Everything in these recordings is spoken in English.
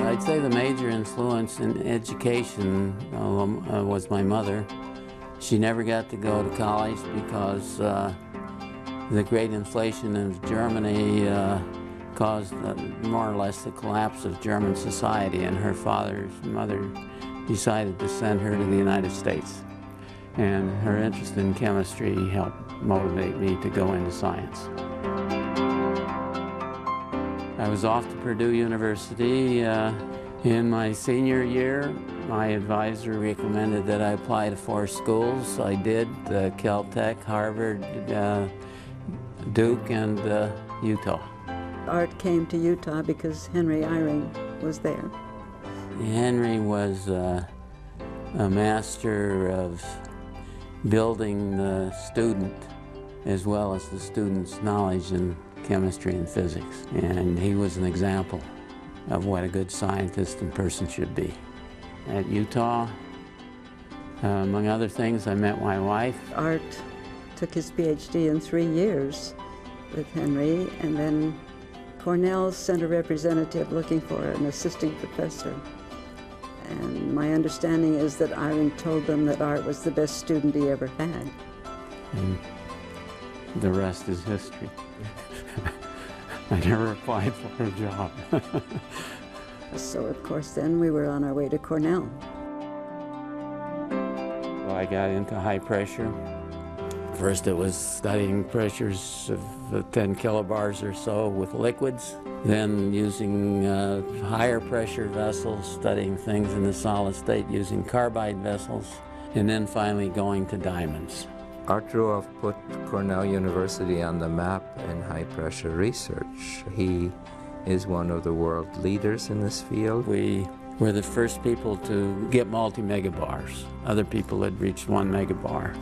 I'd say the major influence in education was my mother. She never got to go to college because the great inflation in Germany caused more or less the collapse of German society, and her mother decided to send her to the United States. And her interest in chemistry helped motivate me to go into science. I was off to Purdue University. In my senior year, my advisor recommended that I apply to 4 schools. I did: Caltech, Harvard, Duke, and Utah. Art came to Utah because Henry Eyring was there. Henry was a master of building the student as well as the student's knowledge in chemistry and physics. And he was an example of what a good scientist and person should be. At Utah, among other things, I met my wife. Art took his PhD in 3 years with Henry, and then Cornell sent a representative looking for an assistant professor. And my understanding is that Eyring told them that Art was the best student he ever had. And the rest is history. I never applied for a job. So, of course, then we were on our way to Cornell. Well, I got into high pressure. First it was studying pressures of 10 kilobars or so with liquids, then using higher pressure vessels, studying things in the solid state using carbide vessels, and then finally going to diamonds. Art Ruoff put Cornell University on the map in high pressure research. He is one of the world leaders in this field. We were the first people to get multi-megabars. Other people had reached 1 megabar.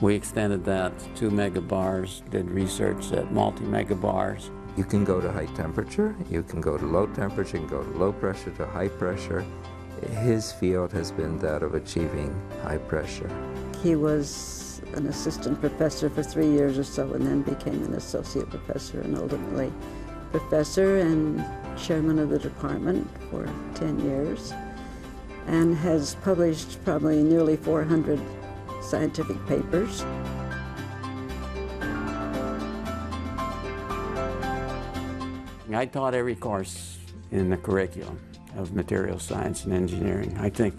We extended that to 2 megabars, did research at multi-megabars. You can go to high temperature, you can go to low temperature, you can go to low pressure to high pressure. His field has been that of achieving high pressure. He was an assistant professor for 3 years or so, and then became an associate professor, and ultimately professor and chairman of the department for 10 years, and has published probably nearly 400 scientific papers. I taught every course in the curriculum of material science and engineering. I think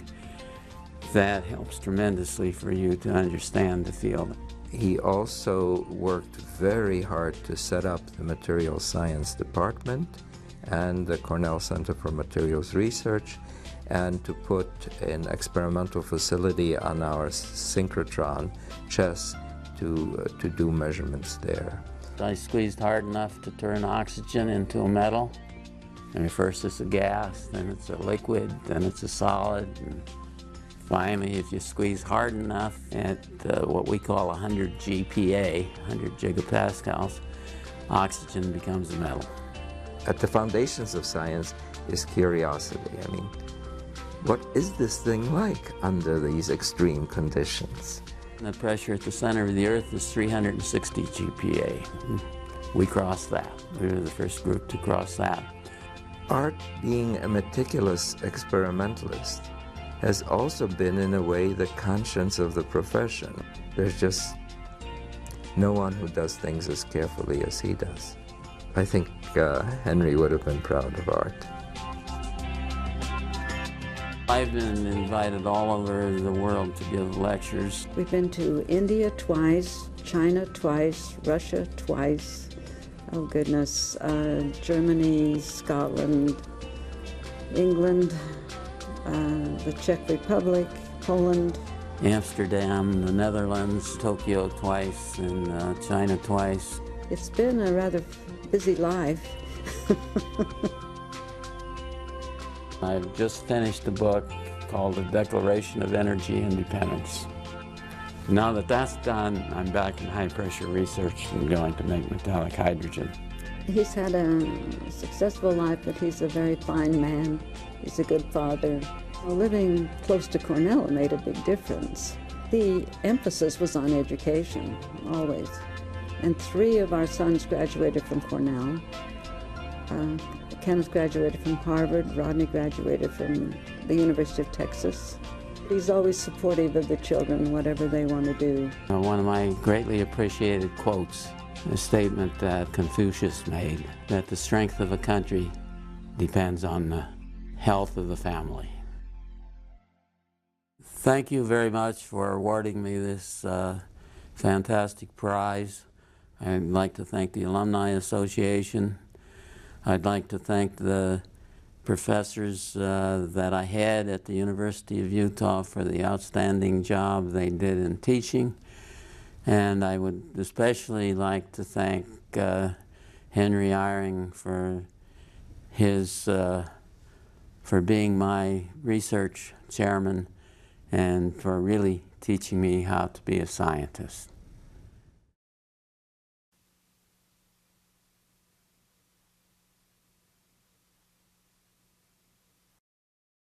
that helps tremendously for you to understand the field. He also worked very hard to set up the material science department and the Cornell Center for Materials Research, and to put an experimental facility on our synchrotron chest to do measurements there. I squeezed hard enough to turn oxygen into a metal. I mean, first it's a gas, then it's a liquid, then it's a solid, and finally, if you squeeze hard enough at what we call 100 GPa, 100 gigapascals, oxygen becomes a metal. At the foundations of science is curiosity. I mean, what is this thing like under these extreme conditions? The pressure at the center of the Earth is 360 GPa. We crossed that. We were the first group to cross that. Art, being a meticulous experimentalist, has also been, in a way, the conscience of the profession. There's just no one who does things as carefully as he does. I think Henry would have been proud of Art. I've been invited all over the world to give lectures. We've been to India twice, China twice, Russia twice, oh goodness, Germany, Scotland, England, the Czech Republic, Poland. Amsterdam, the Netherlands, Tokyo twice, and China twice. It's been a rather busy life. I've just finished a book called The Declaration of Energy Independence. Now that that's done, I'm back in high pressure research and going to make metallic hydrogen. He's had a successful life, but he's a very fine man. He's a good father. Living close to Cornell made a big difference. The emphasis was on education, always. And 3 of our sons graduated from Cornell. Kenneth graduated from Harvard. Rodney graduated from the University of Texas. He's always supportive of the children, whatever they want to do. One of my greatly appreciated quotes, a statement that Confucius made, that the strength of a country depends on the health of the family. Thank you very much for awarding me this fantastic prize. I'd like to thank the Alumni Association. I'd like to thank the professors that I had at the University of Utah for the outstanding job they did in teaching. And I would especially like to thank Henry Eyring for being my research chairman and for really teaching me how to be a scientist.